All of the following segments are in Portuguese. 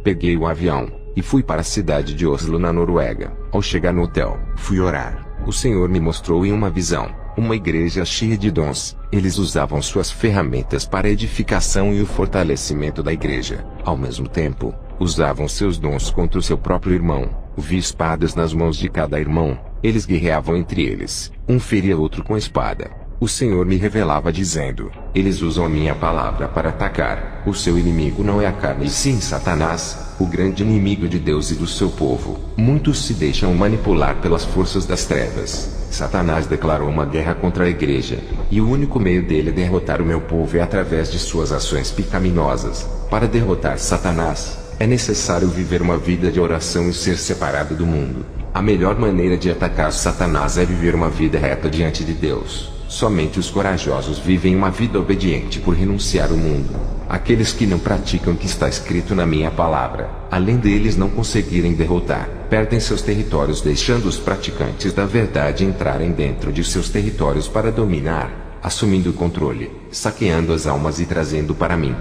Peguei o avião e fui para a cidade de Oslo, na Noruega. Ao chegar no hotel, fui orar. O Senhor me mostrou em uma visão uma igreja cheia de dons. Eles usavam suas ferramentas para a edificação e o fortalecimento da igreja. Ao mesmo tempo, usavam seus dons contra o seu próprio irmão. Vi espadas nas mãos de cada irmão. Eles guerreavam entre eles. Um feria outro com espada. O Senhor me revelava dizendo: eles usam a minha palavra para atacar. O seu inimigo não é a carne e sim Satanás, o grande inimigo de Deus e do seu povo. Muitos se deixam manipular pelas forças das trevas. Satanás declarou uma guerra contra a igreja, e o único meio dele derrotar o meu povo é através de suas ações pecaminosas. Para derrotar Satanás, é necessário viver uma vida de oração e ser separado do mundo. A melhor maneira de atacar Satanás é viver uma vida reta diante de Deus. Somente os corajosos vivem uma vida obediente por renunciar ao mundo. Aqueles que não praticam o que está escrito na minha palavra, além deles não conseguirem derrotar, perdem seus territórios, deixando os praticantes da verdade entrarem dentro de seus territórios para dominar, assumindo o controle, saqueando as almas e trazendo para mim.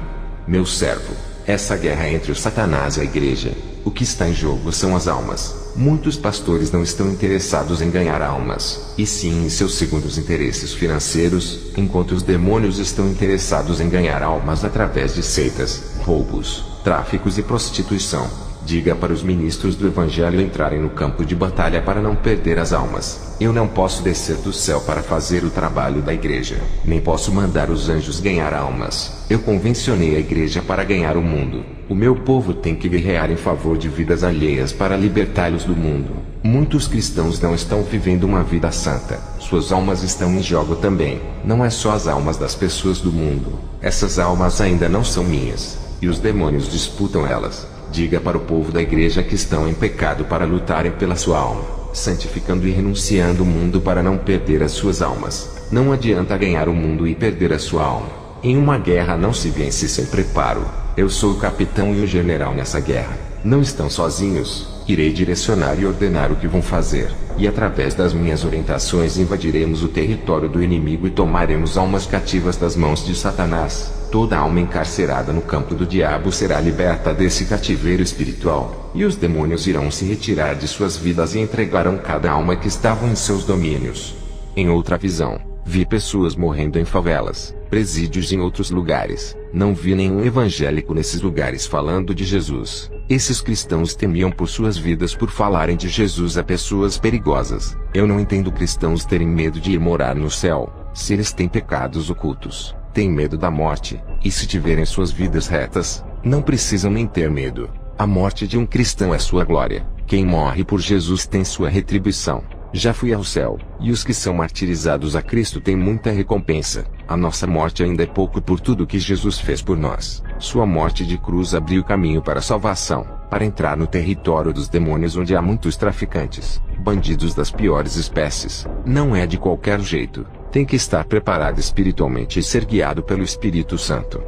Meu servo, essa guerra é entre o Satanás e a igreja. O que está em jogo são as almas. Muitos pastores não estão interessados em ganhar almas, e sim em seus segundos interesses financeiros, enquanto os demônios estão interessados em ganhar almas através de seitas, roubos, tráficos e prostituição. Diga para os ministros do Evangelho entrarem no campo de batalha para não perder as almas. Eu não posso descer do céu para fazer o trabalho da igreja, nem posso mandar os anjos ganhar almas. Eu convencionei a igreja para ganhar o mundo. O meu povo tem que guerrear em favor de vidas alheias para libertá-los do mundo. Muitos cristãos não estão vivendo uma vida santa. Suas almas estão em jogo também. Não é só as almas das pessoas do mundo. Essas almas ainda não são minhas, e os demônios disputam elas. Diga para o povo da igreja que estão em pecado para lutarem pela sua alma, santificando e renunciando o mundo para não perder as suas almas. Não adianta ganhar o mundo e perder a sua alma. Em uma guerra não se vence sem preparo. Eu sou o capitão e o general nessa guerra. Não estão sozinhos. Irei direcionar e ordenar o que vão fazer, e através das minhas orientações invadiremos o território do inimigo e tomaremos almas cativas das mãos de Satanás. Toda alma encarcerada no campo do diabo será liberta desse cativeiro espiritual, e os demônios irão se retirar de suas vidas e entregarão cada alma que estava em seus domínios. Em outra visão, vi pessoas morrendo em favelas, presídios e em outros lugares. Não vi nenhum evangélico nesses lugares falando de Jesus. Esses cristãos temiam por suas vidas por falarem de Jesus a pessoas perigosas. Eu não entendo cristãos terem medo de ir morar no céu, se eles têm pecados ocultos, têm medo da morte, e se tiverem suas vidas retas, não precisam nem ter medo. A morte de um cristão é sua glória. Quem morre por Jesus tem sua retribuição. Já fui ao céu, e os que são martirizados a Cristo têm muita recompensa. A nossa morte ainda é pouco por tudo que Jesus fez por nós. Sua morte de cruz abriu caminho para a salvação, para entrar no território dos demônios onde há muitos traficantes, bandidos das piores espécies. Não é de qualquer jeito. Tem que estar preparado espiritualmente e ser guiado pelo Espírito Santo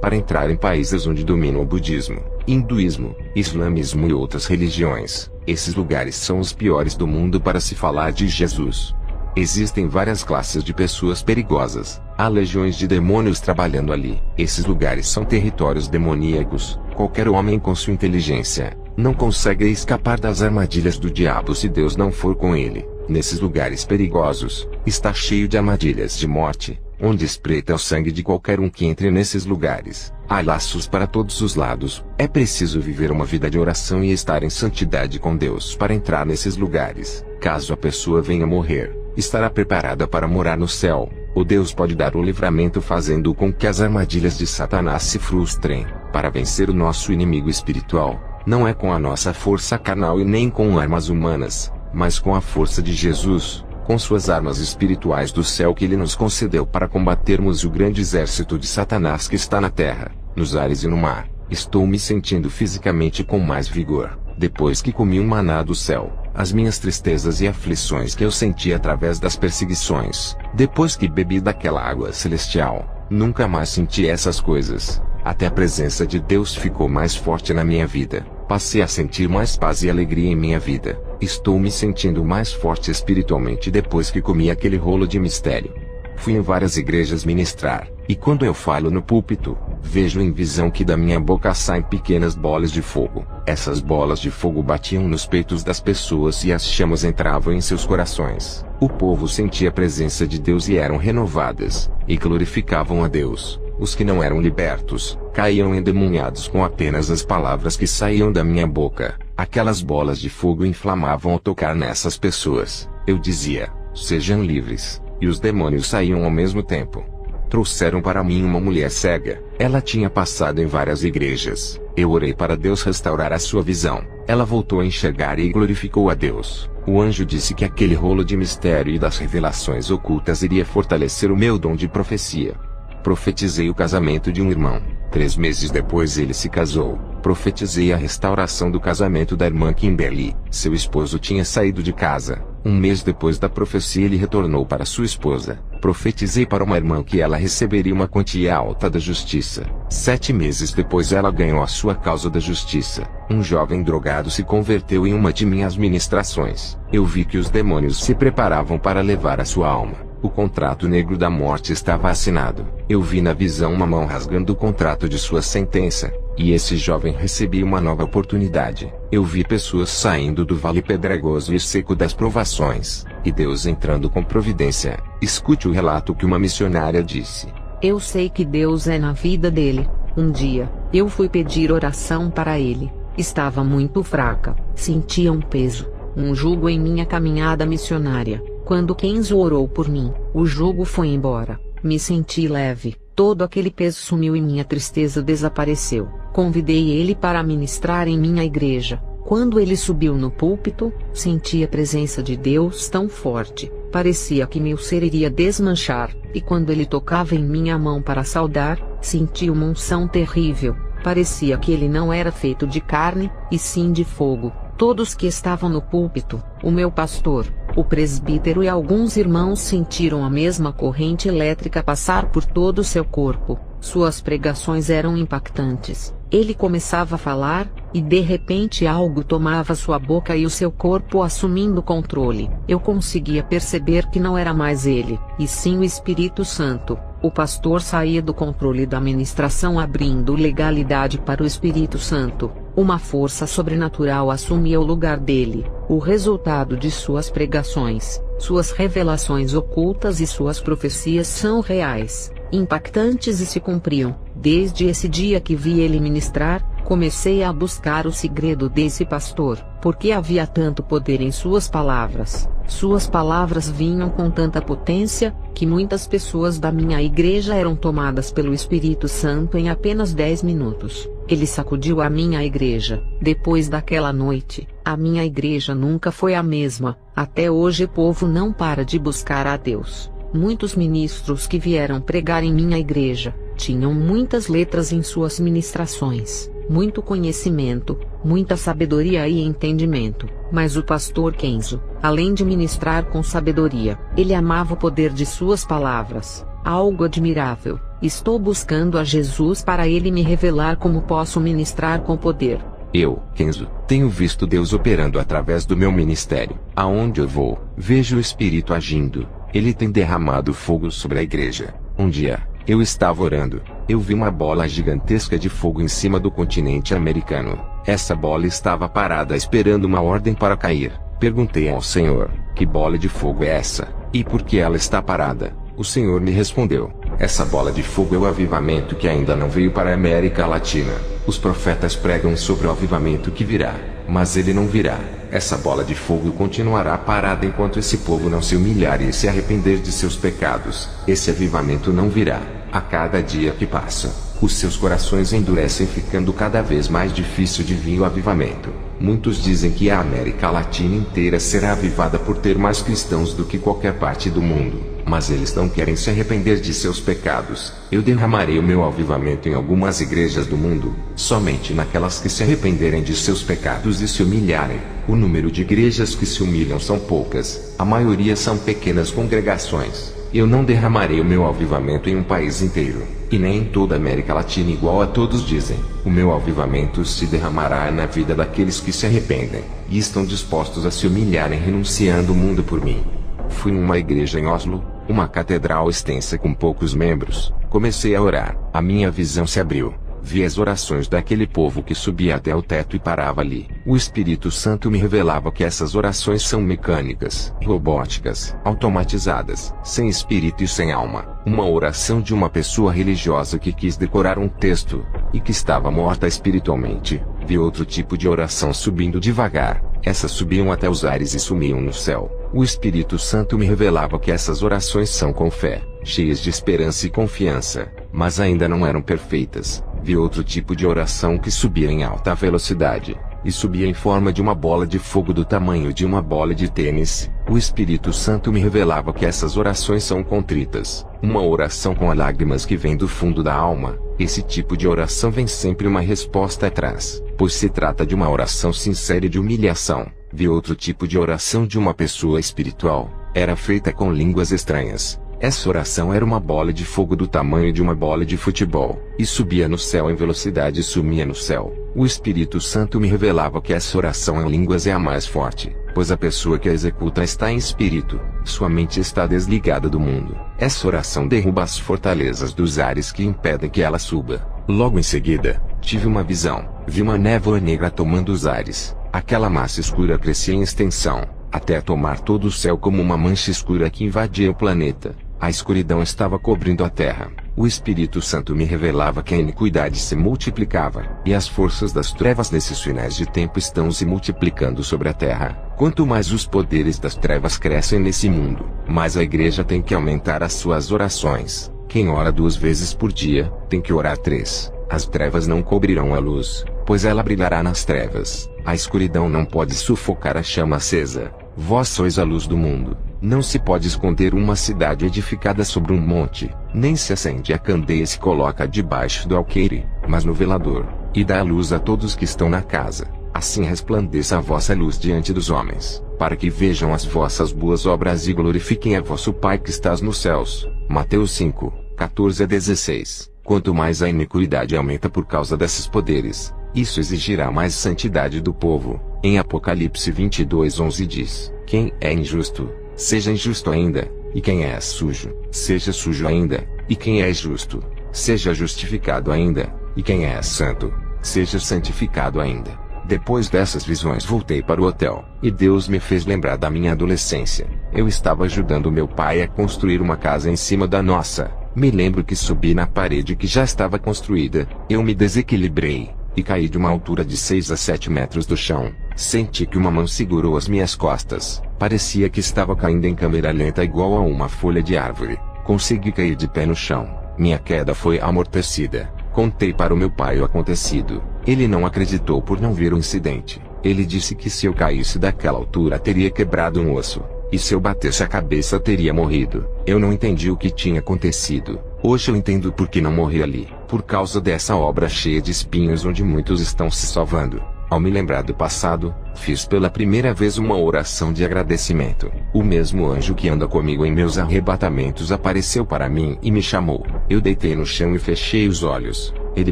para entrar em países onde domina o budismo, hinduísmo, islamismo e outras religiões. Esses lugares são os piores do mundo para se falar de Jesus. Existem várias classes de pessoas perigosas. Há legiões de demônios trabalhando ali. Esses lugares são territórios demoníacos. Qualquer homem com sua inteligência não consegue escapar das armadilhas do diabo se Deus não for com ele. Nesses lugares perigosos, está cheio de armadilhas de morte, onde espreita o sangue de qualquer um que entre nesses lugares. Há laços para todos os lados. É preciso viver uma vida de oração e estar em santidade com Deus para entrar nesses lugares. Caso a pessoa venha morrer, estará preparada para morar no céu. O Deus pode dar o livramento fazendo com que as armadilhas de Satanás se frustrem. Para vencer o nosso inimigo espiritual, não é com a nossa força carnal e nem com armas humanas, mas com a força de Jesus, com suas armas espirituais do céu que ele nos concedeu para combatermos o grande exército de Satanás que está na terra, nos ares e no mar. Estou me sentindo fisicamente com mais vigor, depois que comi um maná do céu. As minhas tristezas e aflições que eu senti através das perseguições, depois que bebi daquela água celestial, nunca mais senti essas coisas. Até a presença de Deus ficou mais forte na minha vida. Passei a sentir mais paz e alegria em minha vida. Estou me sentindo mais forte espiritualmente depois que comi aquele rolo de mistério. Fui em várias igrejas ministrar, e quando eu falo no púlpito, Vejo em visão que da minha boca saem pequenas bolas de fogo. Essas bolas de fogo batiam nos peitos das pessoas e as chamas entravam em seus corações. O povo sentia a presença de Deus e eram renovadas, e glorificavam a Deus. Os que não eram libertos, caíam endemoniados com apenas as palavras que saíam da minha boca. Aquelas bolas de fogo inflamavam ao tocar nessas pessoas. Eu dizia, sejam livres, e os demônios saíam ao mesmo tempo. Trouxeram para mim uma mulher cega. Ela tinha passado em várias igrejas. Eu orei para Deus restaurar a sua visão. Ela voltou a enxergar e glorificou a Deus. O anjo disse que aquele rolo de mistério e das revelações ocultas iria fortalecer o meu dom de profecia. Profetizei o casamento de um irmão. 3 meses depois ele se casou. Profetizei a restauração do casamento da irmã Kimberly. Seu esposo tinha saído de casa. 1 mês depois da profecia ele retornou para sua esposa. Profetizei para uma irmã que ela receberia uma quantia alta da justiça. 7 meses depois ela ganhou a sua causa da justiça. Um jovem drogado se converteu em uma de minhas ministrações. Eu vi que os demônios se preparavam para levar a sua alma. O contrato negro da morte estava assinado. Eu vi na visão uma mão rasgando o contrato de sua sentença, e esse jovem recebia uma nova oportunidade. Eu vi pessoas saindo do vale pedregoso e seco das provações, e Deus entrando com providência. Escute o relato que uma missionária disse. Eu sei que Deus é na vida dele. Um dia, eu fui pedir oração para ele. Estava muito fraca, sentia um peso, um jugo em minha caminhada missionária. Quando Kenzo orou por mim, o jugo foi embora. Me senti leve, todo aquele peso sumiu e minha tristeza desapareceu. Convidei ele para ministrar em minha igreja. Quando ele subiu no púlpito, senti a presença de Deus tão forte, parecia que meu ser iria desmanchar, e quando ele tocava em minha mão para saudar, senti uma unção terrível, parecia que ele não era feito de carne, e sim de fogo. Todos que estavam no púlpito, o meu pastor, o presbítero e alguns irmãos sentiram a mesma corrente elétrica passar por todo o seu corpo. Suas pregações eram impactantes. Ele começava a falar, e de repente algo tomava sua boca e o seu corpo assumindo controle. Eu conseguia perceber que não era mais ele, e sim o Espírito Santo. O pastor saía do controle da ministração abrindo legalidade para o Espírito Santo. Uma força sobrenatural assumia o lugar dele. O resultado de suas pregações, suas revelações ocultas e suas profecias são reais, impactantes e se cumpriam. Desde esse dia que vi ele ministrar, comecei a buscar o segredo desse pastor, porque havia tanto poder em suas palavras. Suas palavras vinham com tanta potência, que muitas pessoas da minha igreja eram tomadas pelo Espírito Santo em apenas 10 minutos. Ele sacudiu a minha igreja. Depois daquela noite, a minha igreja nunca foi a mesma. Até hoje o povo não para de buscar a Deus. Muitos ministros que vieram pregar em minha igreja, tinham muitas letras em suas ministrações, muito conhecimento, muita sabedoria e entendimento, mas o pastor Kenzo, além de ministrar com sabedoria, ele amava o poder de suas palavras, algo admirável. Estou buscando a Jesus para ele me revelar como posso ministrar com poder. Eu, Kenzo, tenho visto Deus operando através do meu ministério. Aonde eu vou, vejo o Espírito agindo. Ele tem derramado fogo sobre a igreja. Um dia, eu estava orando. Eu vi uma bola gigantesca de fogo em cima do continente americano. Essa bola estava parada esperando uma ordem para cair. Perguntei ao Senhor, que bola de fogo é essa? E por que ela está parada? O Senhor me respondeu, essa bola de fogo é o avivamento que ainda não veio para a América Latina. Os profetas pregam sobre o avivamento que virá, mas ele não virá. Essa bola de fogo continuará parada enquanto esse povo não se humilhar e se arrepender de seus pecados. Esse avivamento não virá. A cada dia que passa, os seus corações endurecem, ficando cada vez mais difícil de vir o avivamento. Muitos dizem que a América Latina inteira será avivada por ter mais cristãos do que qualquer parte do mundo, mas eles não querem se arrepender de seus pecados. Eu derramarei o meu avivamento em algumas igrejas do mundo, somente naquelas que se arrependerem de seus pecados e se humilharem. O número de igrejas que se humilham são poucas, a maioria são pequenas congregações. Eu não derramarei o meu avivamento em um país inteiro, e nem em toda a América Latina igual a todos dizem. O meu avivamento se derramará na vida daqueles que se arrependem, e estão dispostos a se humilharem renunciando o mundo por mim. Fui em uma igreja em Oslo, uma catedral extensa com poucos membros. Comecei a orar, a minha visão se abriu. Vi as orações daquele povo que subia até o teto e parava ali. O Espírito Santo me revelava que essas orações são mecânicas, robóticas, automatizadas, sem espírito e sem alma. Uma oração de uma pessoa religiosa que quis decorar um texto, e que estava morta espiritualmente. Vi outro tipo de oração subindo devagar. Essas subiam até os ares e sumiam no céu. O Espírito Santo me revelava que essas orações são com fé, cheias de esperança e confiança, mas ainda não eram perfeitas. Vi outro tipo de oração que subia em alta velocidade, e subia em forma de uma bola de fogo do tamanho de uma bola de tênis. O Espírito Santo me revelava que essas orações são contritas, uma oração com lágrimas que vem do fundo da alma. Esse tipo de oração vem sempre uma resposta atrás, pois se trata de uma oração sincera e de humilhação. Vi outro tipo de oração de uma pessoa espiritual, era feita com línguas estranhas. Essa oração era uma bola de fogo do tamanho de uma bola de futebol, e subia no céu em velocidade e sumia no céu. O Espírito Santo me revelava que essa oração em línguas é a mais forte, pois a pessoa que a executa está em espírito, sua mente está desligada do mundo. Essa oração derruba as fortalezas dos ares que impedem que ela suba. Logo em seguida, tive uma visão, vi uma névoa negra tomando os ares. Aquela massa escura crescia em extensão, até tomar todo o céu como uma mancha escura que invadia o planeta. A escuridão estava cobrindo a terra. O Espírito Santo me revelava que a iniquidade se multiplicava, e as forças das trevas nesses finais de tempo estão se multiplicando sobre a terra. Quanto mais os poderes das trevas crescem nesse mundo, mais a igreja tem que aumentar as suas orações. Quem ora 2 vezes por dia, tem que orar 3. As trevas não cobrirão a luz, pois ela brilhará nas trevas. A escuridão não pode sufocar a chama acesa. Vós sois a luz do mundo. Não se pode esconder uma cidade edificada sobre um monte, nem se acende a candeia e se coloca debaixo do alqueire, mas no velador, e dá a luz a todos que estão na casa. Assim resplandeça a vossa luz diante dos homens, para que vejam as vossas boas obras e glorifiquem a vosso Pai que estás nos céus. Mateus 5, 14-16. Quanto mais a iniquidade aumenta por causa desses poderes, isso exigirá mais santidade do povo. Em Apocalipse 22:11 diz: quem é injusto, seja injusto ainda, e quem é sujo, seja sujo ainda, e quem é justo, seja justificado ainda, e quem é santo, seja santificado ainda. Depois dessas visões voltei para o hotel, e Deus me fez lembrar da minha adolescência. Eu estava ajudando meu pai a construir uma casa em cima da nossa. Me lembro que subi na parede que já estava construída, eu me desequilibrei, e caí de uma altura de 6 a 7 metros do chão. Senti que uma mão segurou as minhas costas, parecia que estava caindo em câmera lenta igual a uma folha de árvore. Consegui cair de pé no chão, minha queda foi amortecida. Contei para o meu pai o acontecido, ele não acreditou por não ver o incidente. Ele disse que se eu caísse daquela altura teria quebrado um osso, e se eu batesse a cabeça teria morrido. Eu não entendi o que tinha acontecido. Hoje eu entendo por que não morri ali, por causa dessa obra cheia de espinhos onde muitos estão se salvando. Ao me lembrar do passado, fiz pela primeira vez uma oração de agradecimento. O mesmo anjo que anda comigo em meus arrebatamentos apareceu para mim e me chamou. Eu deitei no chão e fechei os olhos. Ele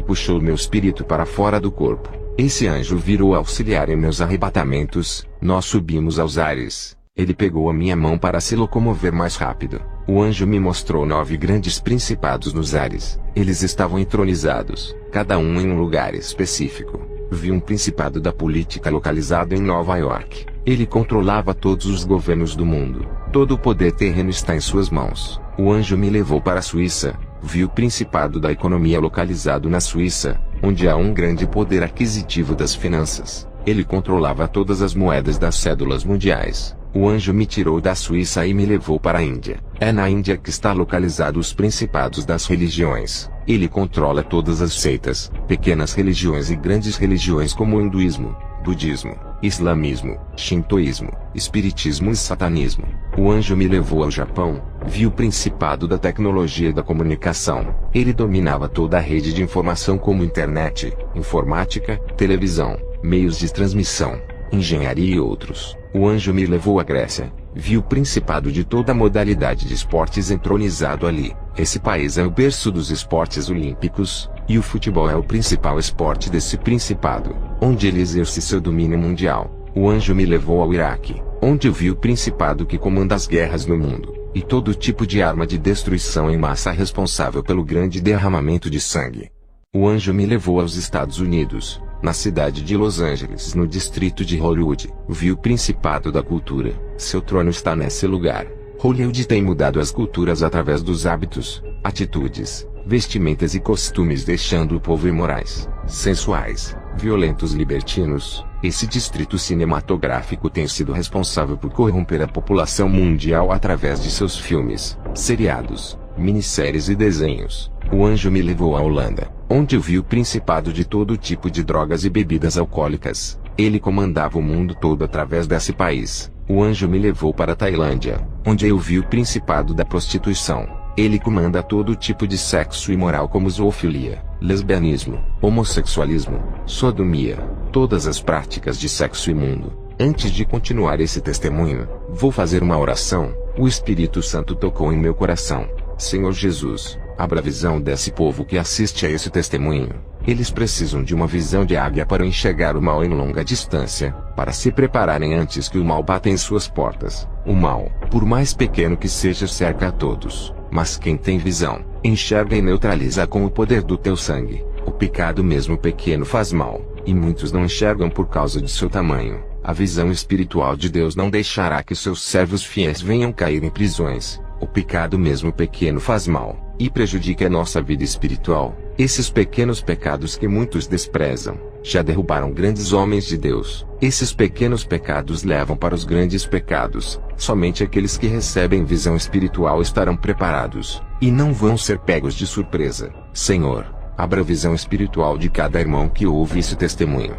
puxou meu espírito para fora do corpo. Esse anjo virou auxiliar em meus arrebatamentos. Nós subimos aos ares. Ele pegou a minha mão para se locomover mais rápido. O anjo me mostrou 9 grandes principados nos ares. Eles estavam entronizados, cada um em um lugar específico. Vi um principado da política localizado em Nova York. Ele controlava todos os governos do mundo. Todo o poder terreno está em suas mãos. O anjo me levou para a Suíça. Vi o principado da economia localizado na Suíça, onde há um grande poder aquisitivo das finanças. Ele controlava todas as moedas das cédulas mundiais. O anjo me tirou da Suíça e me levou para a Índia. É na Índia que está localizado os principados das religiões. Ele controla todas as seitas, pequenas religiões e grandes religiões como o hinduísmo, budismo, islamismo, shintoísmo, espiritismo e satanismo. O anjo me levou ao Japão. Vi o principado da tecnologia e da comunicação. Ele dominava toda a rede de informação como internet, informática, televisão, meios de transmissão, engenharia e outros. O anjo me levou à Grécia. Vi o principado de toda a modalidade de esportes entronizado ali. Esse país é o berço dos esportes olímpicos, e o futebol é o principal esporte desse principado, onde ele exerce seu domínio mundial. O anjo me levou ao Iraque, onde eu vi o principado que comanda as guerras no mundo. e todo tipo de arma de destruição em massa responsável pelo grande derramamento de sangue. O anjo me levou aos Estados Unidos, na cidade de Los Angeles, no distrito de Hollywood. Vi o Principado da Cultura. Seu trono está nesse lugar. Hollywood tem mudado as culturas através dos hábitos, atitudes, vestimentas e costumes, deixando o povo imorais, sensuais, violentos, libertinos. Esse distrito cinematográfico tem sido responsável por corromper a população mundial através de seus filmes, seriados, minisséries e desenhos. O anjo me levou à Holanda, onde eu vi o principado de todo tipo de drogas e bebidas alcoólicas. Ele comandava o mundo todo através desse país. O anjo me levou para a Tailândia, onde eu vi o principado da prostituição. Ele comanda todo tipo de sexo imoral, como zoofilia, lesbianismo, homossexualismo, sodomia, todas as práticas de sexo imundo. Antes de continuar esse testemunho, vou fazer uma oração. O Espírito Santo tocou em meu coração. Senhor Jesus, abra a visão desse povo que assiste a esse testemunho. Eles precisam de uma visão de águia para enxergar o mal em longa distância, para se prepararem antes que o mal bata em suas portas. O mal, por mais pequeno que seja, cerca a todos. Mas quem tem visão, enxerga e neutraliza com o poder do teu sangue. O pecado mesmo pequeno faz mal, e muitos não enxergam por causa de seu tamanho. A visão espiritual de Deus não deixará que seus servos fiéis venham cair em prisões. O pecado mesmo pequeno faz mal, e prejudica a nossa vida espiritual. Esses pequenos pecados que muitos desprezam, já derrubaram grandes homens de Deus. Esses pequenos pecados levam para os grandes pecados. Somente aqueles que recebem visão espiritual estarão preparados, e não vão ser pegos de surpresa. Senhor, abra a visão espiritual de cada irmão que ouve esse testemunho.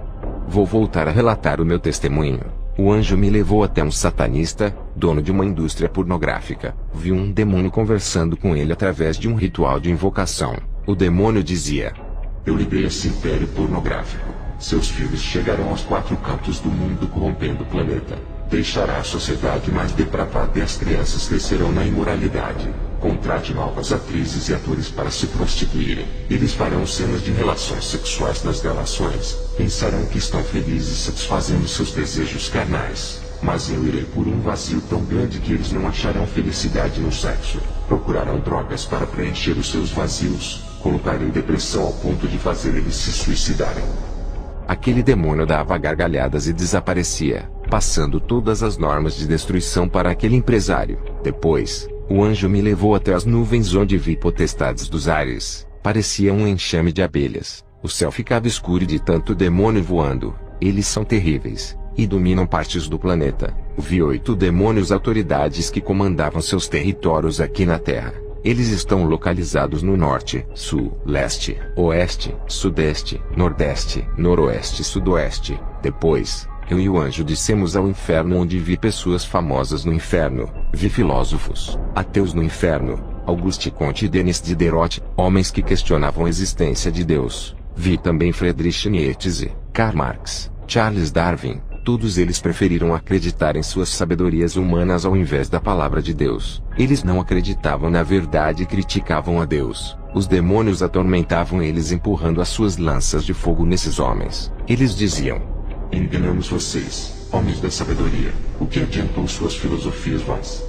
Vou voltar a relatar o meu testemunho. O anjo me levou até um satanista, dono de uma indústria pornográfica. Vi um demônio conversando com ele através de um ritual de invocação. O demônio dizia: eu livrei esse império pornográfico. Seus filhos chegarão aos 4 cantos do mundo, corrompendo o planeta. Deixará a sociedade mais depravada e as crianças crescerão na imoralidade. Contrate novas atrizes e atores para se prostituírem. Eles farão cenas de relações sexuais nas gravações. Pensarão que estão felizes satisfazendo seus desejos carnais. Mas eu irei por um vazio tão grande que eles não acharão felicidade no sexo. Procurarão drogas para preencher os seus vazios. Colocarem depressão ao ponto de fazer eles se suicidarem. Aquele demônio dava gargalhadas e desaparecia, passando todas as normas de destruição para aquele empresário. Depois, o anjo me levou até as nuvens, onde vi potestades dos ares. Parecia um enxame de abelhas. O céu ficava escuro de tanto demônio voando. Eles são terríveis, e dominam partes do planeta. Vi 8 demônios, autoridades que comandavam seus territórios aqui na Terra. Eles estão localizados no norte, sul, leste, oeste, sudeste, nordeste, noroeste e sudoeste. Depois, eu e o anjo descemos ao inferno, onde vi pessoas famosas no inferno. Vi filósofos, ateus no inferno, Auguste Comte e Denis Diderot, homens que questionavam a existência de Deus. Vi também Friedrich Nietzsche, Karl Marx, Charles Darwin. Todos eles preferiram acreditar em suas sabedorias humanas ao invés da palavra de Deus. Eles não acreditavam na verdade e criticavam a Deus. Os demônios atormentavam eles, empurrando as suas lanças de fogo nesses homens. Eles diziam: enganamos vocês, homens da sabedoria. O que adiantou suas filosofias vãs?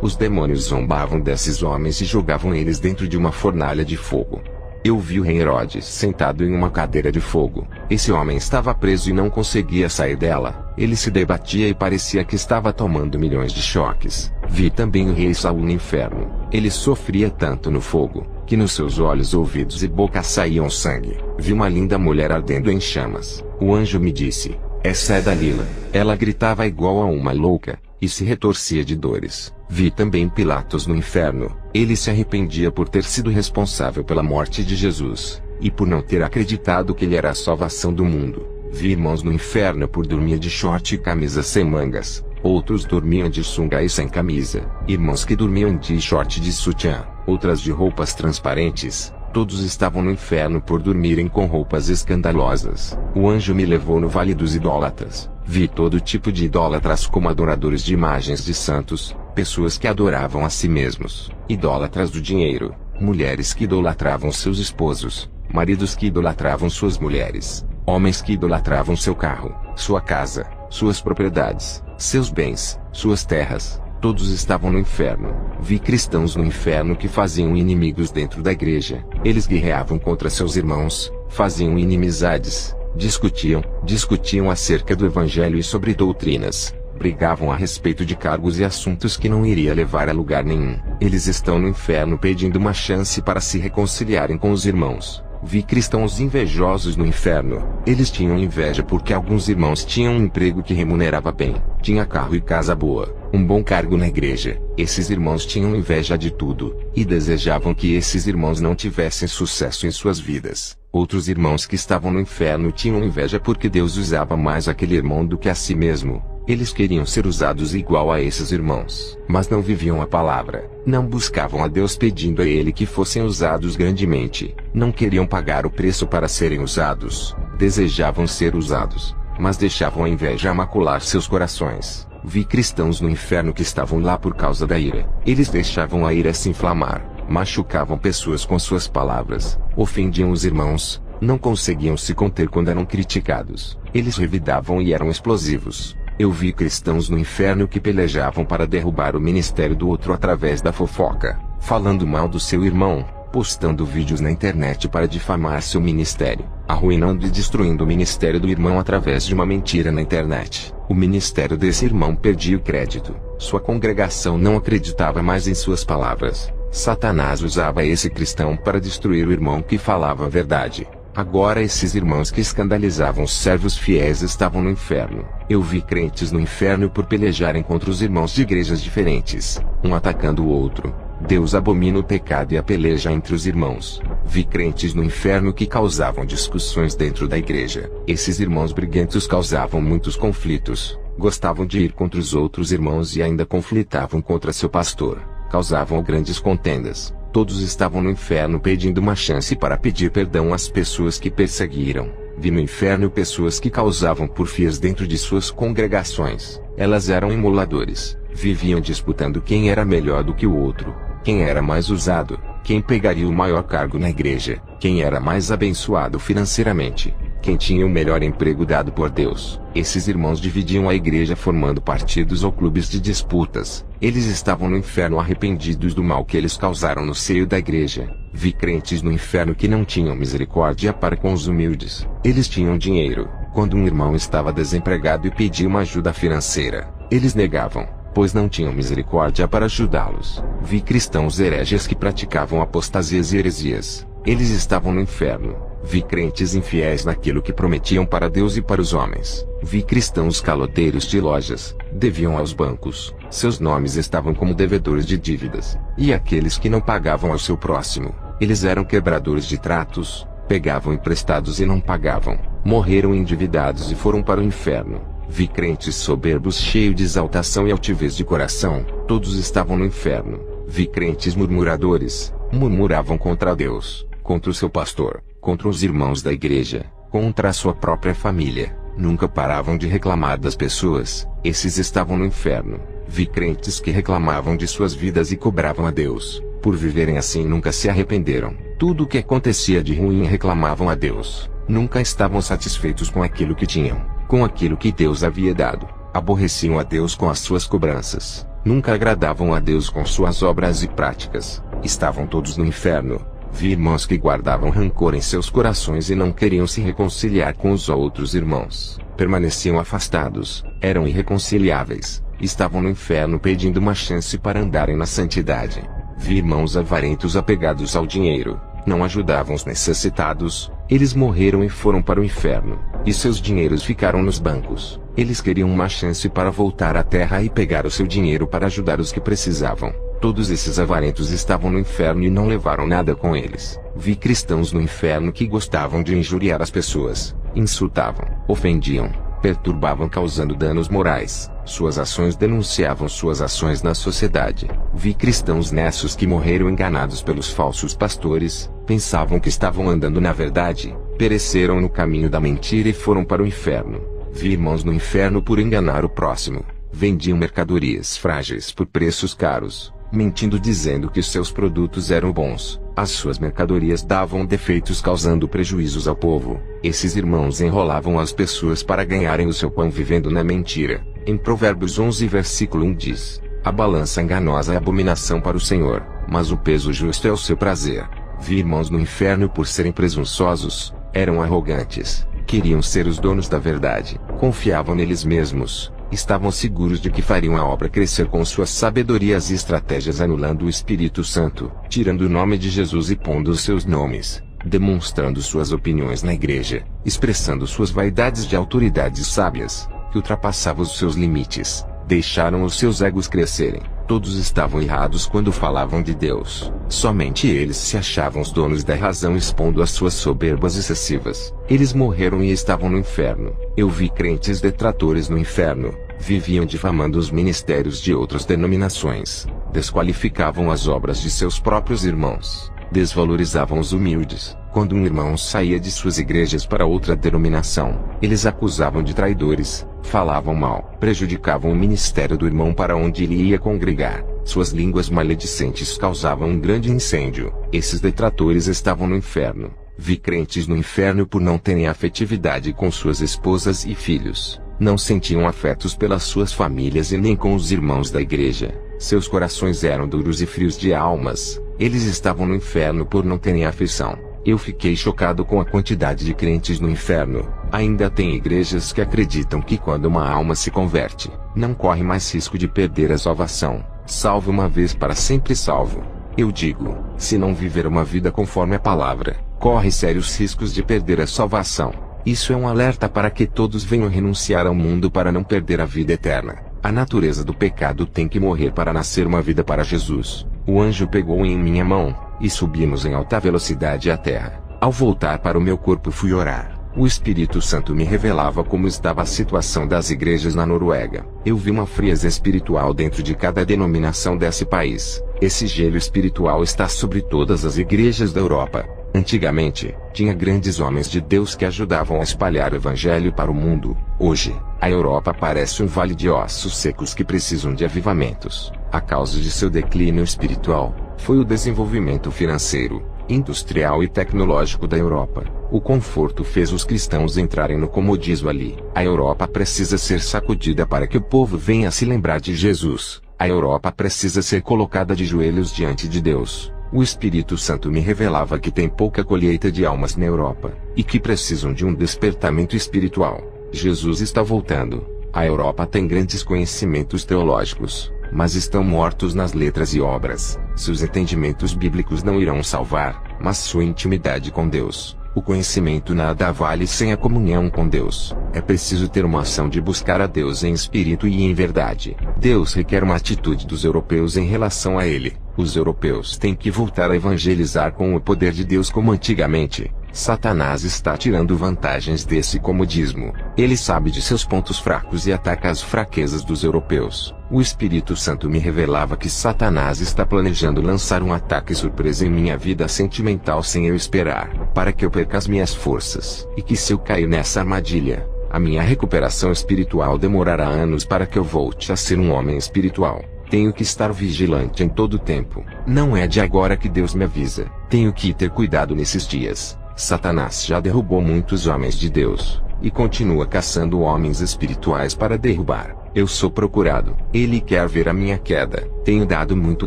Os demônios zombavam desses homens e jogavam eles dentro de uma fornalha de fogo. Eu vi o rei Herodes sentado em uma cadeira de fogo. Esse homem estava preso e não conseguia sair dela. Ele se debatia e parecia que estava tomando milhões de choques. Vi também o rei Saul no inferno. Ele sofria tanto no fogo, que nos seus olhos, ouvidos e boca saíam sangue. Vi uma linda mulher ardendo em chamas. O anjo me disse: essa é Dalila. Ela gritava igual a uma louca, e se retorcia de dores. Vi também Pilatos no inferno. Ele se arrependia por ter sido responsável pela morte de Jesus, e por não ter acreditado que ele era a salvação do mundo. Vi irmãos no inferno por dormir de short e camisa sem mangas. Outros dormiam de sunga e sem camisa. Irmãos que dormiam de short de sutiã, outras de roupas transparentes. Todos estavam no inferno por dormirem com roupas escandalosas. O anjo me levou no vale dos idólatras. Vi todo tipo de idólatras, como adoradores de imagens de santos, pessoas que adoravam a si mesmos, idólatras do dinheiro, mulheres que idolatravam seus esposos, maridos que idolatravam suas mulheres, homens que idolatravam seu carro, sua casa, suas propriedades, seus bens, suas terras, Todos estavam no inferno. Vi cristãos no inferno que faziam inimigos dentro da igreja. Eles guerreavam contra seus irmãos, faziam inimizades, discutiam acerca do evangelho e sobre doutrinas. Brigavam a respeito de cargos e assuntos que não iria levar a lugar nenhum. Eles estão no inferno pedindo uma chance para se reconciliarem com os irmãos. Vi cristãos invejosos no inferno. Eles tinham inveja porque alguns irmãos tinham um emprego que remunerava bem, tinha carro e casa boa, um bom cargo na igreja. Esses irmãos tinham inveja de tudo, e desejavam que esses irmãos não tivessem sucesso em suas vidas. Outros irmãos que estavam no inferno tinham inveja porque Deus usava mais aquele irmão do que a si mesmo. Eles queriam ser usados igual a esses irmãos, mas não viviam a palavra, não buscavam a Deus pedindo a Ele que fossem usados grandemente, não queriam pagar o preço para serem usados, desejavam ser usados, mas deixavam a inveja macular seus corações. Vi cristãos no inferno que estavam lá por causa da ira. Eles deixavam a ira se inflamar, machucavam pessoas com suas palavras, ofendiam os irmãos, não conseguiam se conter quando eram criticados, eles revidavam e eram explosivos. Eu vi cristãos no inferno que pelejavam para derrubar o ministério do outro através da fofoca, falando mal do seu irmão, postando vídeos na internet para difamar seu ministério, arruinando e destruindo o ministério do irmão através de uma mentira na internet. O ministério desse irmão perdia o crédito, sua congregação não acreditava mais em suas palavras. Satanás usava esse cristão para destruir o irmão que falava a verdade. Agora esses irmãos que escandalizavam os servos fiéis estavam no inferno. Eu vi crentes no inferno por pelejarem contra os irmãos de igrejas diferentes, um atacando o outro. Deus abomina o pecado e a peleja entre os irmãos. Vi crentes no inferno que causavam discussões dentro da igreja. Esses irmãos briguentos causavam muitos conflitos, gostavam de ir contra os outros irmãos e ainda conflitavam contra seu pastor, causavam grandes contendas. Todos estavam no inferno pedindo uma chance para pedir perdão às pessoas que perseguiram. Vi no inferno pessoas que causavam porfias dentro de suas congregações. Elas eram emuladores, viviam disputando quem era melhor do que o outro, quem era mais usado, quem pegaria o maior cargo na igreja, quem era mais abençoado financeiramente, quem tinha o melhor emprego dado por Deus. Esses irmãos dividiam a igreja formando partidos ou clubes de disputas. Eles estavam no inferno arrependidos do mal que eles causaram no seio da igreja. Vi crentes no inferno que não tinham misericórdia para com os humildes. Eles tinham dinheiro. Quando um irmão estava desempregado e pedia uma ajuda financeira, eles negavam, pois não tinham misericórdia para ajudá-los. Vi cristãos hereges que praticavam apostasias e heresias. Eles estavam no inferno. Vi crentes infiéis naquilo que prometiam para Deus e para os homens. Vi cristãos caloteiros de lojas, deviam aos bancos, seus nomes estavam como devedores de dívidas. E aqueles que não pagavam ao seu próximo, eles eram quebradores de tratos, pegavam emprestados e não pagavam, morreram endividados e foram para o inferno. Vi crentes soberbos cheios de exaltação e altivez de coração, todos estavam no inferno. Vi crentes murmuradores, murmuravam contra Deus, contra o seu pastor, contra os irmãos da igreja, contra a sua própria família, nunca paravam de reclamar das pessoas. Esses estavam no inferno. Vi crentes que reclamavam de suas vidas e cobravam a Deus. Por viverem assim nunca se arrependeram. Tudo o que acontecia de ruim reclamavam a Deus. Nunca estavam satisfeitos com aquilo que tinham, com aquilo que Deus havia dado. Aborreciam a Deus com as suas cobranças. Nunca agradavam a Deus com suas obras e práticas. Estavam todos no inferno. Vi irmãos que guardavam rancor em seus corações e não queriam se reconciliar com os outros irmãos. Permaneciam afastados, eram irreconciliáveis, estavam no inferno pedindo uma chance para andarem na santidade. Vi irmãos avarentos apegados ao dinheiro, não ajudavam os necessitados, eles morreram e foram para o inferno, e seus dinheiros ficaram nos bancos. Eles queriam uma chance para voltar à terra e pegar o seu dinheiro para ajudar os que precisavam. Todos esses avarentos estavam no inferno e não levaram nada com eles. Vi cristãos no inferno que gostavam de injuriar as pessoas, insultavam, ofendiam, perturbavam causando danos morais. Suas ações denunciavam suas ações na sociedade. Vi cristãos nessos que morreram enganados pelos falsos pastores, pensavam que estavam andando na verdade, pereceram no caminho da mentira e foram para o inferno. Vi irmãos no inferno por enganar o próximo, vendiam mercadorias frágeis por preços caros, mentindo dizendo que seus produtos eram bons. As suas mercadorias davam defeitos causando prejuízos ao povo. Esses irmãos enrolavam as pessoas para ganharem o seu pão vivendo na mentira. Em Provérbios 11 versículo 1 diz: A balança enganosa é abominação para o Senhor, mas o peso justo é o seu prazer. Vi irmãos no inferno por serem presunçosos, eram arrogantes, queriam ser os donos da verdade, confiavam neles mesmos, estavam seguros de que fariam a obra crescer com suas sabedorias e estratégias, anulando o Espírito Santo, tirando o nome de Jesus e pondo os seus nomes, demonstrando suas opiniões na igreja, expressando suas vaidades de autoridades sábias, que ultrapassavam os seus limites. Deixaram os seus egos crescerem. Todos estavam errados quando falavam de Deus. Somente eles se achavam os donos da razão, expondo as suas soberbas excessivas. Eles morreram e estavam no inferno. Eu vi crentes detratores no inferno. Viviam difamando os ministérios de outras denominações. Desqualificavam as obras de seus próprios irmãos. Desvalorizavam os humildes. Quando um irmão saía de suas igrejas para outra denominação, eles acusavam de traidores, falavam mal, prejudicavam o ministério do irmão para onde ele ia congregar. Suas línguas maledicentes causavam um grande incêndio. Esses detratores estavam no inferno. Vi crentes no inferno por não terem afetividade com suas esposas e filhos. Não sentiam afetos pelas suas famílias e nem com os irmãos da igreja. Seus corações eram duros e frios de almas. Eles estavam no inferno por não terem afeição. Eu fiquei chocado com a quantidade de crentes no inferno. Ainda tem igrejas que acreditam que quando uma alma se converte, não corre mais risco de perder a salvação. Salvo uma vez para sempre salvo. Eu digo, se não viver uma vida conforme a palavra, corre sérios riscos de perder a salvação. Isso é um alerta para que todos venham renunciar ao mundo para não perder a vida eterna. A natureza do pecado tem que morrer para nascer uma vida para Jesus. O anjo pegou em minha mão, e subimos em alta velocidade à terra. Ao voltar para o meu corpo fui orar. O Espírito Santo me revelava como estava a situação das igrejas na Noruega. Eu vi uma frieza espiritual dentro de cada denominação desse país. Esse gelo espiritual está sobre todas as igrejas da Europa. Antigamente, tinha grandes homens de Deus que ajudavam a espalhar o evangelho para o mundo. Hoje, a Europa parece um vale de ossos secos que precisam de avivamentos. A causa de seu declínio espiritual foi o desenvolvimento financeiro, industrial e tecnológico da Europa. O conforto fez os cristãos entrarem no comodismo ali. A Europa precisa ser sacudida para que o povo venha a se lembrar de Jesus. A Europa precisa ser colocada de joelhos diante de Deus. O Espírito Santo me revelava que tem pouca colheita de almas na Europa, e que precisam de um despertamento espiritual. Jesus está voltando. A Europa tem grandes conhecimentos teológicos, mas estão mortos nas letras e obras. Seus entendimentos bíblicos não irão salvar, mas sua intimidade com Deus. O conhecimento nada vale sem a comunhão com Deus. É preciso ter uma ação de buscar a Deus em espírito e em verdade. Deus requer uma atitude dos europeus em relação a Ele. Os europeus têm que voltar a evangelizar com o poder de Deus como antigamente. Satanás está tirando vantagens desse comodismo. Ele sabe de seus pontos fracos e ataca as fraquezas dos europeus. O Espírito Santo me revelava que Satanás está planejando lançar um ataque surpresa em minha vida sentimental sem eu esperar, para que eu perca as minhas forças, e que se eu cair nessa armadilha, a minha recuperação espiritual demorará anos para que eu volte a ser um homem espiritual. Tenho que estar vigilante em todo o tempo. Não é de agora que Deus me avisa. Tenho que ter cuidado nesses dias. Satanás já derrubou muitos homens de Deus, e continua caçando homens espirituais para derrubar. Eu sou procurado. Ele quer ver a minha queda. Tenho dado muito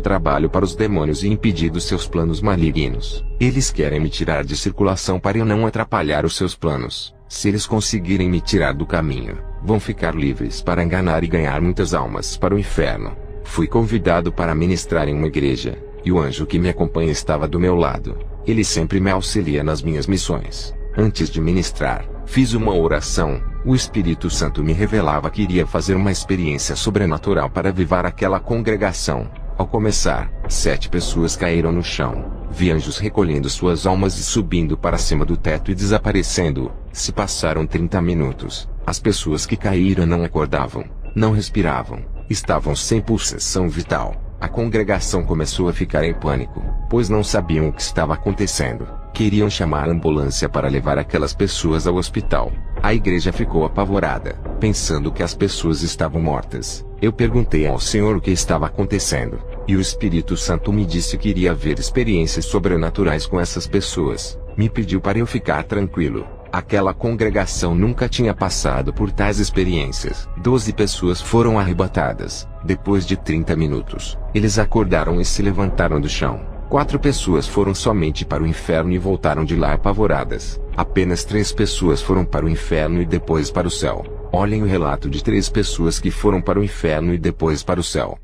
trabalho para os demônios e impedido seus planos malignos. Eles querem me tirar de circulação para eu não atrapalhar os seus planos. Se eles conseguirem me tirar do caminho, vão ficar livres para enganar e ganhar muitas almas para o inferno. Fui convidado para ministrar em uma igreja, e o anjo que me acompanha estava do meu lado. Ele sempre me auxilia nas minhas missões. Antes de ministrar, fiz uma oração. O Espírito Santo me revelava que iria fazer uma experiência sobrenatural para avivar aquela congregação. Ao começar, 7 pessoas caíram no chão. Vi anjos recolhendo suas almas e subindo para cima do teto e desaparecendo. Se passaram 30 minutos, as pessoas que caíram não acordavam, não respiravam, estavam sem pulsação vital. A congregação começou a ficar em pânico, pois não sabiam o que estava acontecendo. Queriam chamar a ambulância para levar aquelas pessoas ao hospital. A igreja ficou apavorada, pensando que as pessoas estavam mortas. Eu perguntei ao Senhor o que estava acontecendo, e o Espírito Santo me disse que iria haver experiências sobrenaturais com essas pessoas. Me pediu para eu ficar tranquilo. Aquela congregação nunca tinha passado por tais experiências. 12 pessoas foram arrebatadas. Depois de 30 minutos, eles acordaram e se levantaram do chão. 4 pessoas foram somente para o inferno e voltaram de lá apavoradas. Apenas 3 pessoas foram para o inferno e depois para o céu. Olhem o relato de 3 pessoas que foram para o inferno e depois para o céu.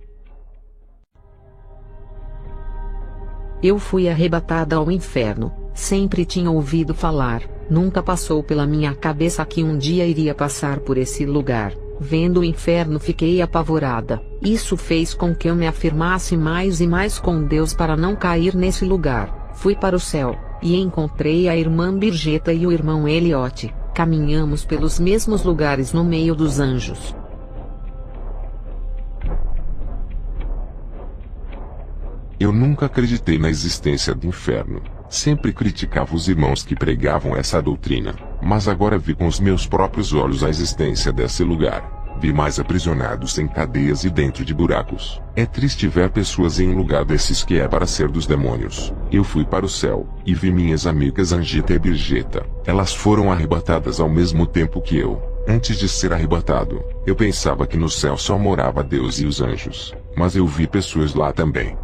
Eu fui arrebatada ao inferno. Sempre tinha ouvido falar, nunca passou pela minha cabeça que um dia iria passar por esse lugar. Vendo o inferno fiquei apavorada. Isso fez com que eu me afirmasse mais e mais com Deus para não cair nesse lugar. Fui para o céu, e encontrei a irmã Birgeta e o irmão Eliote. Caminhamos pelos mesmos lugares no meio dos anjos. Eu nunca acreditei na existência do inferno. Sempre criticava os irmãos que pregavam essa doutrina. Mas agora vi com os meus próprios olhos a existência desse lugar. Vi mais aprisionados em cadeias e dentro de buracos. É triste ver pessoas em um lugar desses que é para ser dos demônios. Eu fui para o céu, e vi minhas amigas Angita e Birgeta. Elas foram arrebatadas ao mesmo tempo que eu. Antes de ser arrebatado, eu pensava que no céu só morava Deus e os anjos. Mas eu vi pessoas lá também.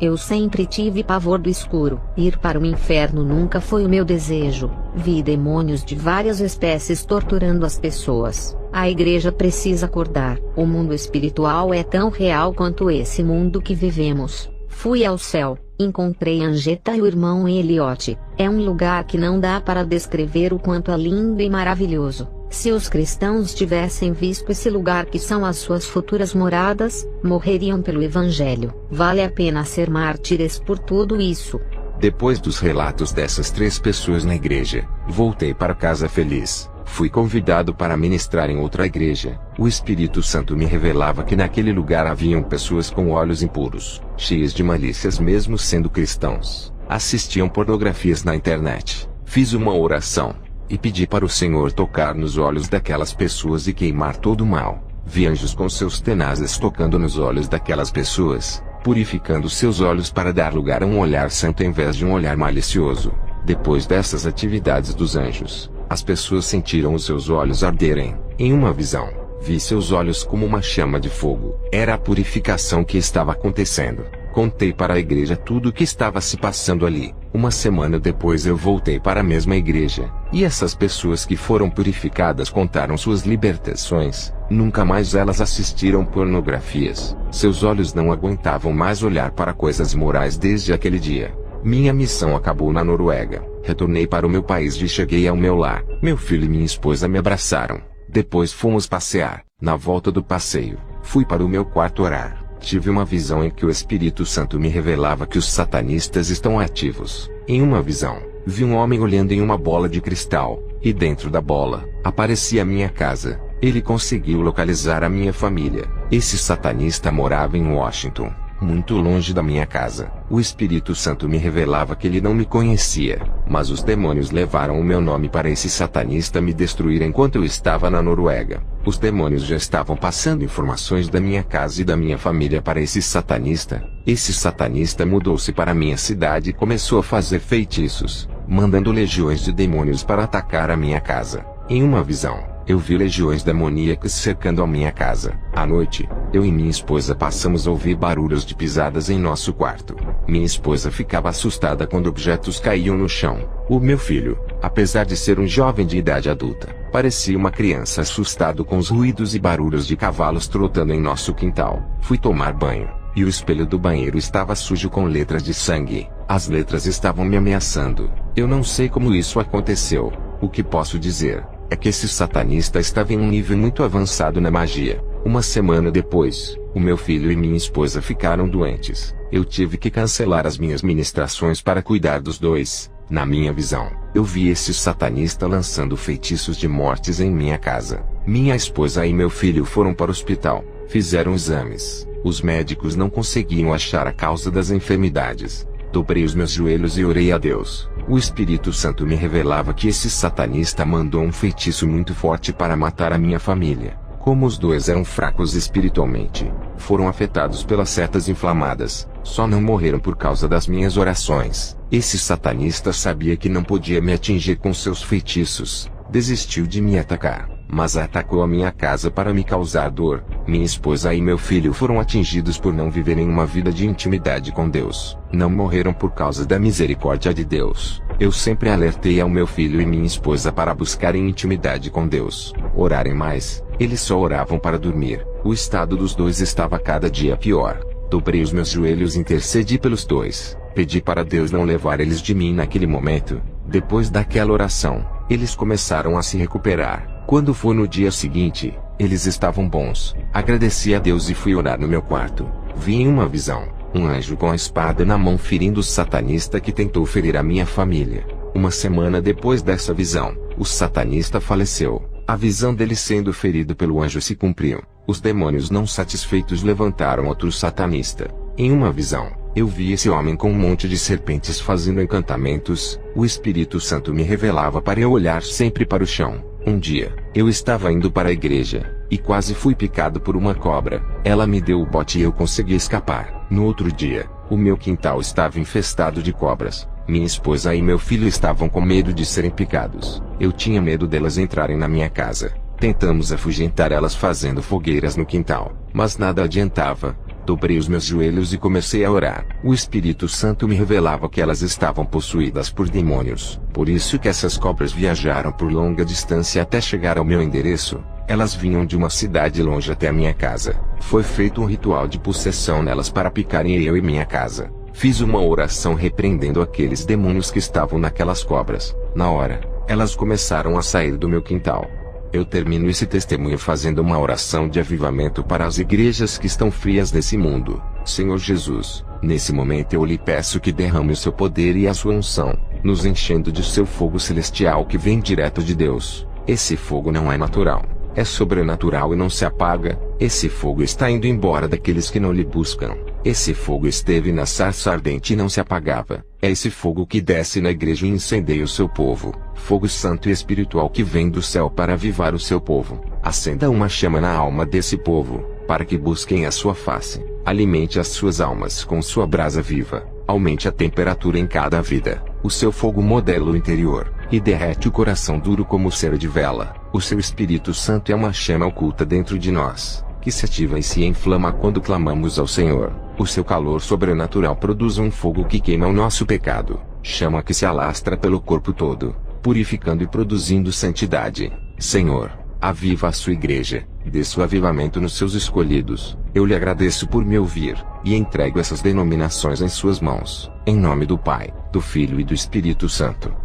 Eu sempre tive pavor do escuro. Ir para o inferno nunca foi o meu desejo. Vi demônios de várias espécies torturando as pessoas. A igreja precisa acordar. O mundo espiritual é tão real quanto esse mundo que vivemos. Fui ao céu, encontrei Angeta e o irmão Eliote. É um lugar que não dá para descrever o quanto é lindo e maravilhoso. Se os cristãos tivessem visto esse lugar que são as suas futuras moradas, morreriam pelo Evangelho. Vale a pena ser mártires por tudo isso. Depois dos relatos dessas 3 pessoas na igreja, voltei para casa feliz. Fui convidado para ministrar em outra igreja. O Espírito Santo me revelava que naquele lugar haviam pessoas com olhos impuros, cheias de malícias mesmo sendo cristãos. Assistiam pornografias na internet. Fiz uma oração e pedi para o Senhor tocar nos olhos daquelas pessoas e queimar todo o mal. Vi anjos com seus tenazes tocando nos olhos daquelas pessoas, purificando seus olhos para dar lugar a um olhar santo em vez de um olhar malicioso. Depois dessas atividades dos anjos, as pessoas sentiram os seus olhos arderem. Em uma visão, vi seus olhos como uma chama de fogo. Era a purificação que estava acontecendo. Contei para a igreja tudo o que estava se passando ali. Uma semana depois eu voltei para a mesma igreja, e essas pessoas que foram purificadas contaram suas libertações. Nunca mais elas assistiram pornografias. Seus olhos não aguentavam mais olhar para coisas imorais desde aquele dia. Minha missão acabou na Noruega. Retornei para o meu país e cheguei ao meu lar. Meu filho e minha esposa me abraçaram. Depois fomos passear. Na volta do passeio, fui para o meu quarto orar. Tive uma visão em que o Espírito Santo me revelava que os satanistas estão ativos. Em uma visão, vi um homem olhando em uma bola de cristal, e dentro da bola, aparecia a minha casa. Ele conseguiu localizar a minha família. Esse satanista morava em Washington, muito longe da minha casa. O Espírito Santo me revelava que ele não me conhecia, mas os demônios levaram o meu nome para esse satanista me destruir enquanto eu estava na Noruega. Os demônios já estavam passando informações da minha casa e da minha família para esse satanista. Esse satanista mudou-se para a minha cidade e começou a fazer feitiços, mandando legiões de demônios para atacar a minha casa. Em uma visão, eu vi legiões demoníacas cercando a minha casa. À noite, eu e minha esposa passamos a ouvir barulhos de pisadas em nosso quarto. Minha esposa ficava assustada quando objetos caíam no chão. O meu filho, apesar de ser um jovem de idade adulta, parecia uma criança assustado com os ruídos e barulhos de cavalos trotando em nosso quintal. Fui tomar banho, e o espelho do banheiro estava sujo com letras de sangue. As letras estavam me ameaçando. Eu não sei como isso aconteceu. O que posso dizer é que esse satanista estava em um nível muito avançado na magia. Uma semana depois, o meu filho e minha esposa ficaram doentes. Eu tive que cancelar as minhas ministrações para cuidar dos dois. Na minha visão, eu vi esse satanista lançando feitiços de mortes em minha casa. Minha esposa e meu filho foram para o hospital, fizeram exames. Os médicos não conseguiam achar a causa das enfermidades. Dobrei os meus joelhos e orei a Deus. O Espírito Santo me revelava que esse satanista mandou um feitiço muito forte para matar a minha família. Como os dois eram fracos espiritualmente, foram afetados pelas setas inflamadas, só não morreram por causa das minhas orações. Esse satanista sabia que não podia me atingir com seus feitiços, desistiu de me atacar, mas atacou a minha casa para me causar dor. Minha esposa e meu filho foram atingidos por não viverem uma vida de intimidade com Deus. Não morreram por causa da misericórdia de Deus. Eu sempre alertei ao meu filho e minha esposa para buscarem intimidade com Deus, orarem mais. Eles só oravam para dormir. O estado dos dois estava cada dia pior. Dobrei os meus joelhos e intercedi pelos dois. Pedi para Deus não levar eles de mim naquele momento. Depois daquela oração, eles começaram a se recuperar. Quando foi no dia seguinte, eles estavam bons. Agradeci a Deus e fui orar no meu quarto. Vi em uma visão um anjo com a espada na mão ferindo o satanista que tentou ferir a minha família. Uma semana depois dessa visão, o satanista faleceu. A visão dele sendo ferido pelo anjo se cumpriu. Os demônios não satisfeitos levantaram outro satanista. Em uma visão, eu vi esse homem com um monte de serpentes fazendo encantamentos. O Espírito Santo me revelava para eu olhar sempre para o chão. Um dia, eu estava indo para a igreja, e quase fui picado por uma cobra. Ela me deu o bote e eu consegui escapar. No outro dia, o meu quintal estava infestado de cobras. Minha esposa e meu filho estavam com medo de serem picados. Eu tinha medo delas entrarem na minha casa. Tentamos afugentar elas fazendo fogueiras no quintal, mas nada adiantava. Dobrei os meus joelhos e comecei a orar. O Espírito Santo me revelava que elas estavam possuídas por demônios. Por isso que essas cobras viajaram por longa distância até chegar ao meu endereço. Elas vinham de uma cidade longe até a minha casa. Foi feito um ritual de possessão nelas para picarem eu e minha casa. Fiz uma oração repreendendo aqueles demônios que estavam naquelas cobras. Na hora, elas começaram a sair do meu quintal. Eu termino esse testemunho fazendo uma oração de avivamento para as igrejas que estão frias nesse mundo. Senhor Jesus, nesse momento eu lhe peço que derrame o seu poder e a sua unção, nos enchendo de seu fogo celestial que vem direto de Deus. Esse fogo não é natural, é sobrenatural e não se apaga. Esse fogo está indo embora daqueles que não lhe buscam. Esse fogo esteve na sarça ardente e não se apagava. É esse fogo que desce na igreja e incendeia o seu povo. Fogo santo e espiritual que vem do céu para avivar o seu povo. Acenda uma chama na alma desse povo, para que busquem a sua face. Alimente as suas almas com sua brasa viva. Aumente a temperatura em cada vida. O seu fogo modela o interior, e derrete o coração duro como cera de vela. O seu Espírito Santo é uma chama oculta dentro de nós, que se ativa e se inflama quando clamamos ao Senhor. O seu calor sobrenatural produz um fogo que queima o nosso pecado, chama que se alastra pelo corpo todo, purificando e produzindo santidade. Senhor, aviva a sua igreja, dê seu avivamento nos seus escolhidos. Eu lhe agradeço por me ouvir, e entrego essas denominações em suas mãos, em nome do Pai, do Filho e do Espírito Santo.